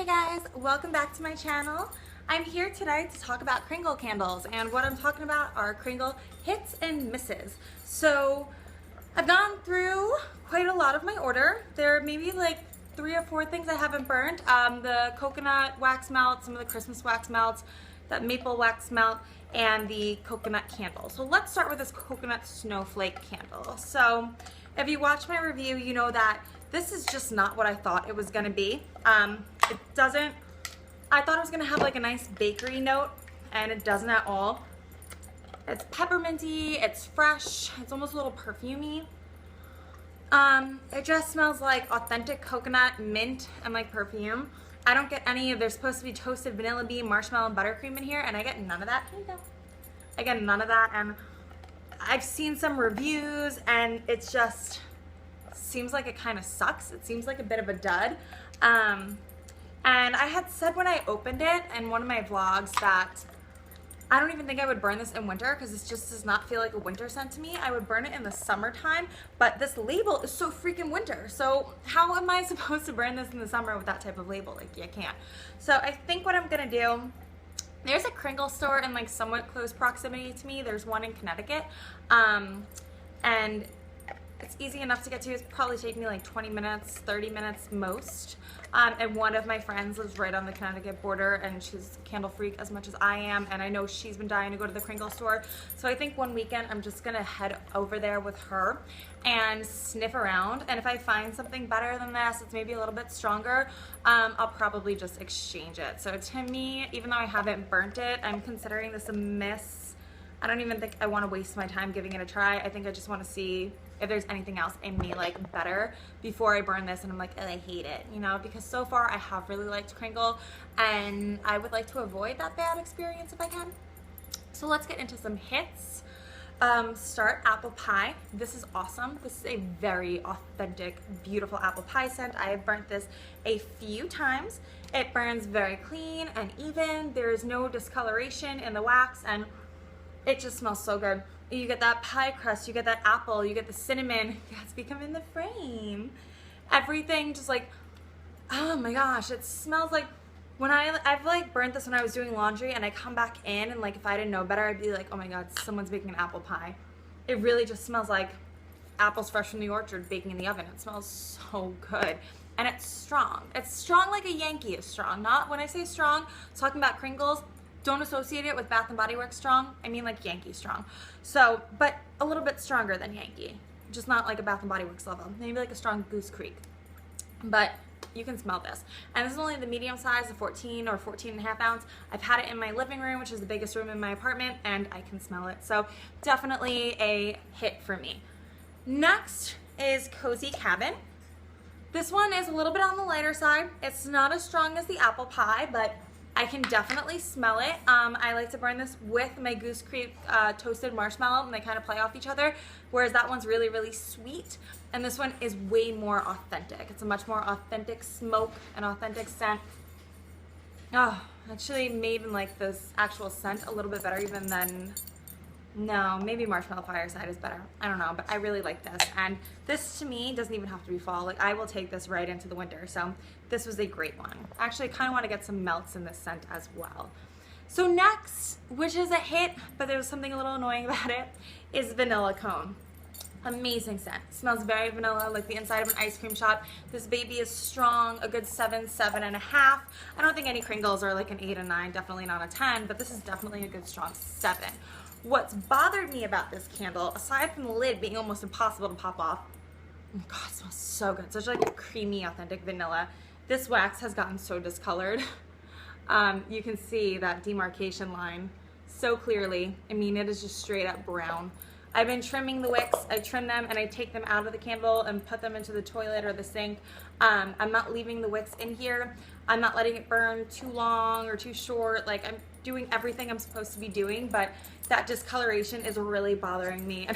guys, welcome back to my channel. I'm here today to talk about Kringle candles, and what I'm talking about are Kringle hits and misses. So I've gone through quite a lot of my order. There may be like 3 or 4 things I haven't burned. The coconut wax melt, some of the Christmas wax melts, that maple wax melt, and the coconut candle. So let's start with this coconut snowflake candle. So if you watch my review, you know that this is just not what I thought it was gonna be. It doesn't, I thought it was gonna have like a nice bakery note, and it doesn't at all. It's pepperminty, it's fresh, it's almost a little perfumey. It just smells like authentic coconut, mint, and like perfume. I don't get any of, there's supposed to be toasted vanilla bean, marshmallow, and buttercream in here, and I get none of that. Here you go. I get none of that, and I've seen some reviews, and it's just seems like it kind of sucks. It seems like a bit of a dud. And I had said when I opened it in one of my vlogs that I don't even think I would burn this in winter because this just does not feel like a winter scent to me. I would burn it in the summertime, but this label is so freaking winter. So how am I supposed to burn this in the summer with that type of label? Like, you can't. So I think what I'm gonna do, there's a Kringle store in like somewhat close proximity to me. There's one in Connecticut, and it's easy enough to get to. It's probably take me like 20 minutes, 30 minutes most. And one of my friends lives right on the Connecticut border, and she's a candle freak as much as I am, and I know she's been dying to go to the Kringle store. So I think one weekend I'm just gonna head over there with her and sniff around, and if I find something better than this, it's maybe a little bit stronger, I'll probably just exchange it. So to me, even though I haven't burnt it, I'm considering this a miss. I don't even think I want to waste my time giving it a try. I think I just want to see if there's anything else in me like better before I burn this and I'm like, oh, I hate it, you know, because so far I have really liked Kringle, and I would like to avoid that bad experience if I can. So let's get into some hits. Start apple pie. This is awesome. This is a very authentic, beautiful apple pie scent. I have burnt this a few times. It burns very clean and even. There is no discoloration in the wax, and it just smells so good. You get that pie crust, you get that apple, you get the cinnamon. Yes, become in the frame. Everything just like, oh my gosh, it smells like, when I've like burnt this when I was doing laundry, and I come back in and like if I didn't know better, I'd be like, oh my god, someone's baking an apple pie. It really just smells like apples fresh from the orchard baking in the oven. It smells so good. And it's strong. It's strong like a Yankee is strong. Not, when I say strong, talking about Kringles, don't associate it with Bath & Body Works strong. I mean like Yankee strong. So, but a little bit stronger than Yankee. Just not like a Bath & Body Works level. Maybe like a strong Goose Creek. But you can smell this. And this is only the medium size, the 14 or 14.5 ounce. I've had it in my living room, which is the biggest room in my apartment, and I can smell it. So definitely a hit for me. Next is Cozy Cabin. This one is a little bit on the lighter side. It's not as strong as the apple pie, but I can definitely smell it. I like to burn this with my Goose Creek toasted marshmallow, and they kind of play off each other, whereas that one's really, really sweet, and this one is way more authentic. It's a much more authentic smoke and authentic scent. Oh, actually made even like this actual scent a little bit better even than, no, maybe Marshmallow Fireside is better. I don't know, but I really like this. And this to me doesn't even have to be fall. Like, I will take this right into the winter. So this was a great one. Actually, I kind of want to get some melts in this scent as well. So next, which is a hit, but there was something a little annoying about it, is Vanilla Cone. Amazing scent. Smells very vanilla, like the inside of an ice cream shop. This baby is strong, a good 7, 7.5. I don't think any Kringles are like an 8 and 9, definitely not a 10, but this is definitely a good strong 7. What's bothered me about this candle, aside from the lid being almost impossible to pop off, oh god, it smells so good. Such like a creamy, authentic vanilla. This wax has gotten so discolored. You can see that demarcation line so clearly. I mean, it is just straight up brown. I've been trimming the wicks. I trim them and I take them out of the candle and put them into the toilet or the sink. I'm not leaving the wicks in here. I'm not letting it burn too long or too short. Like, I'm doing everything I'm supposed to be doing, but that discoloration is really bothering me.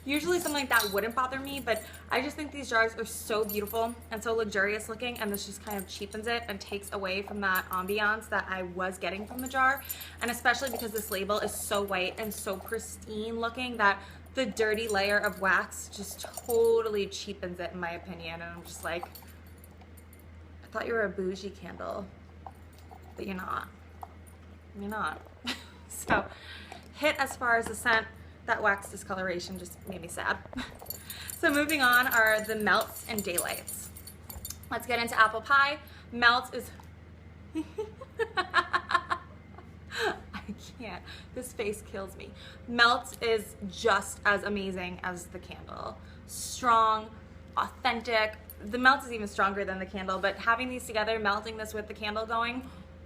Usually something like that wouldn't bother me, but I just think these jars are so beautiful and so luxurious looking, and this just kind of cheapens it and takes away from that ambiance that I was getting from the jar. And especially because this label is so white and so pristine looking that the dirty layer of wax just totally cheapens it, in my opinion. And I'm just like, I thought you were a bougie candle. but you're not. You're not. So hit as far as the scent, that wax discoloration just made me sad. So moving on are the melts and daylights. Let's get into apple pie. Melts is I can't. This face kills me. Melts is just as amazing as the candle. Strong, authentic. The melt is even stronger than the candle, but having these together, melting this with the candle going,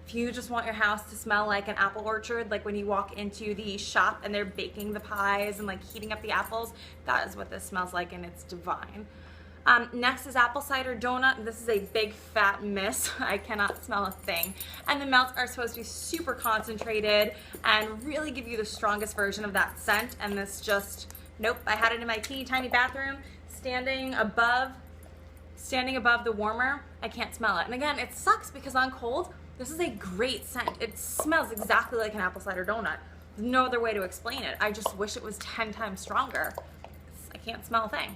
if you just want your house to smell like an apple orchard, like when you walk into the shop and they're baking the pies and like heating up the apples, that is what this smells like, and it's divine. Next is apple cider donut. This is a big fat miss. I cannot smell a thing. And the melts are supposed to be super concentrated and really give you the strongest version of that scent. And this just, nope, I had it in my teeny tiny bathroom, standing above the warmer. I can't smell it. And again, it sucks because on cold, this is a great scent. It smells exactly like an apple cider donut. There's no other way to explain it. I just wish it was 10 times stronger. I can't smell a thing.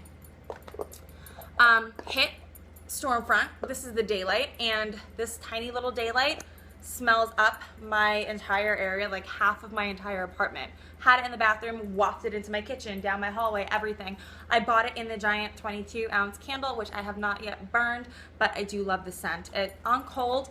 Hit Stormfront. This is the daylight, and this tiny little daylight smells up my entire area, like half of my entire apartment. Had it in the bathroom, wafted into my kitchen, down my hallway, everything. I bought it in the giant 22-ounce candle, which I have not yet burned, but I do love the scent. On cold,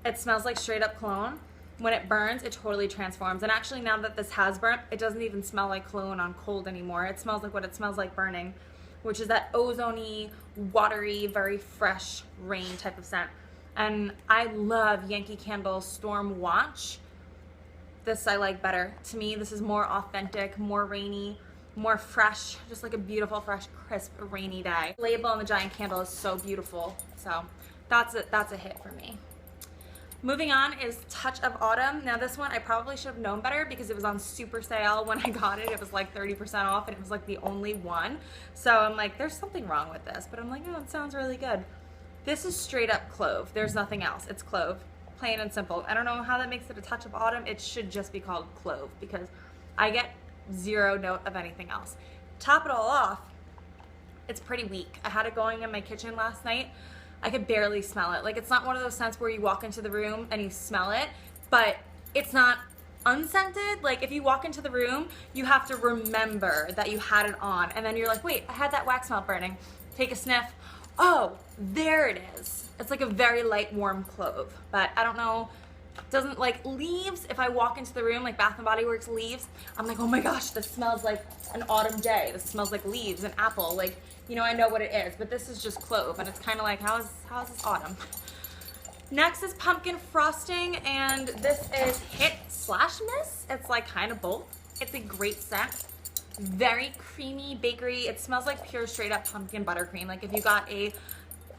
it smells like straight up cologne. When it burns, it totally transforms. And actually, now that this has burnt, it doesn't even smell like cologne on cold anymore. It smells like what it smells like burning, which is that ozone-y, watery, very fresh rain type of scent. And I love Yankee Candle Storm Watch. This I like better. To me, this is more authentic, more rainy, more fresh, just like a beautiful, fresh, crisp, rainy day. The label on the giant candle is so beautiful. So that's a hit for me. Moving on is Touch of Autumn. Now this one I probably should have known better because it was on super sale when I got it. It was like 30% off and it was like the only one. So I'm like, there's something wrong with this, but I'm like, oh, it sounds really good. This is straight up clove. There's nothing else. It's clove, plain and simple. I don't know how that makes it a touch of autumn. It should just be called clove because I get zero note of anything else. Top it all off, it's pretty weak. I had it going in my kitchen last night. I could barely smell it. Like, it's not one of those scents where you walk into the room and you smell it, but it's not unscented. Like, if you walk into the room, you have to remember that you had it on, and then you're like, wait, I had that wax melt burning. Take a sniff. Oh, there it is. It's like a very light, warm clove, but I don't know. Doesn't, like, leaves, if I walk into the room, like Bath & Body Works leaves, I'm like, oh my gosh, this smells like an autumn day. This smells like leaves and apple. Like, you know, I know what it is, but this is just clove, and it's kind of like, how is this autumn? Next is pumpkin frosting, and this is hit/miss. It's like kind of both. It's a great scent. Very creamy, bakery. It smells like pure straight up pumpkin buttercream. Like if you got a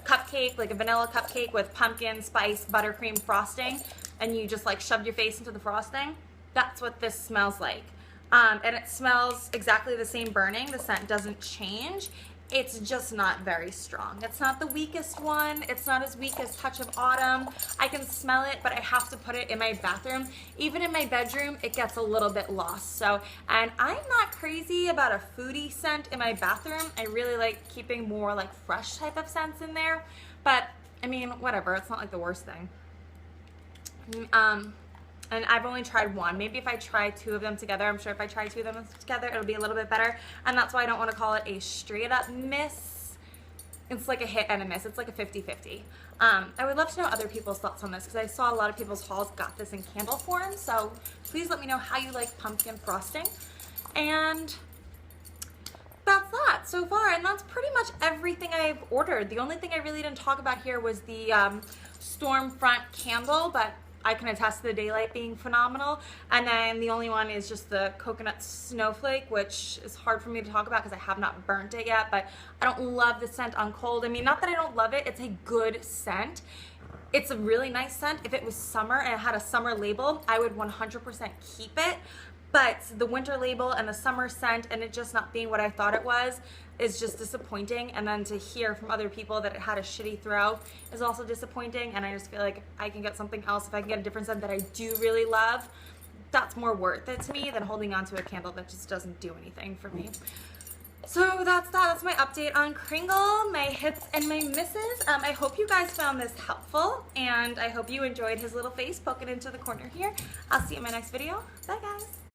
cupcake, like a vanilla cupcake with pumpkin spice buttercream frosting, and you just like shoved your face into the frosting, that's what this smells like. And it smells exactly the same burning. The scent doesn't change. It's just not very strong. It's not the weakest one. It's not as weak as Touch of Autumn. I can smell it, but I have to put it in my bathroom. Even in my bedroom, it gets a little bit lost. So, and I'm not crazy about a foodie scent in my bathroom. I really like keeping more like fresh type of scents in there. But I mean, whatever. It's not like the worst thing. And I've only tried one. Maybe if I try two of them together, I'm sure if I try two of them together, it'll be a little bit better. And that's why I don't want to call it a straight up miss. It's like a hit and a miss. It's like a 50-50. I would love to know other people's thoughts on this because I saw a lot of people's hauls got this in candle form. So please let me know how you like pumpkin frosting. And that's that so far. And that's pretty much everything I've ordered. The only thing I really didn't talk about here was the Stormfront candle, but I can attest to the daylight being phenomenal. And then the only one is just the coconut snowflake, which is hard for me to talk about because I have not burnt it yet, but I don't love the scent on cold. I mean, not that I don't love it, it's a good scent. It's a really nice scent. If it was summer and it had a summer label, I would 100% keep it. But the winter label and the summer scent and it just not being what I thought it was is just disappointing. And then to hear from other people that it had a shitty throw is also disappointing. And I just feel like I can get something else. If I can get a different scent that I do really love, that's more worth it to me than holding on to a candle that just doesn't do anything for me. So that's that. That's my update on Kringle, my hits and my misses. I hope you guys found this helpful, and I hope you enjoyed his little face poking into the corner here. I'll see you in my next video. Bye, guys.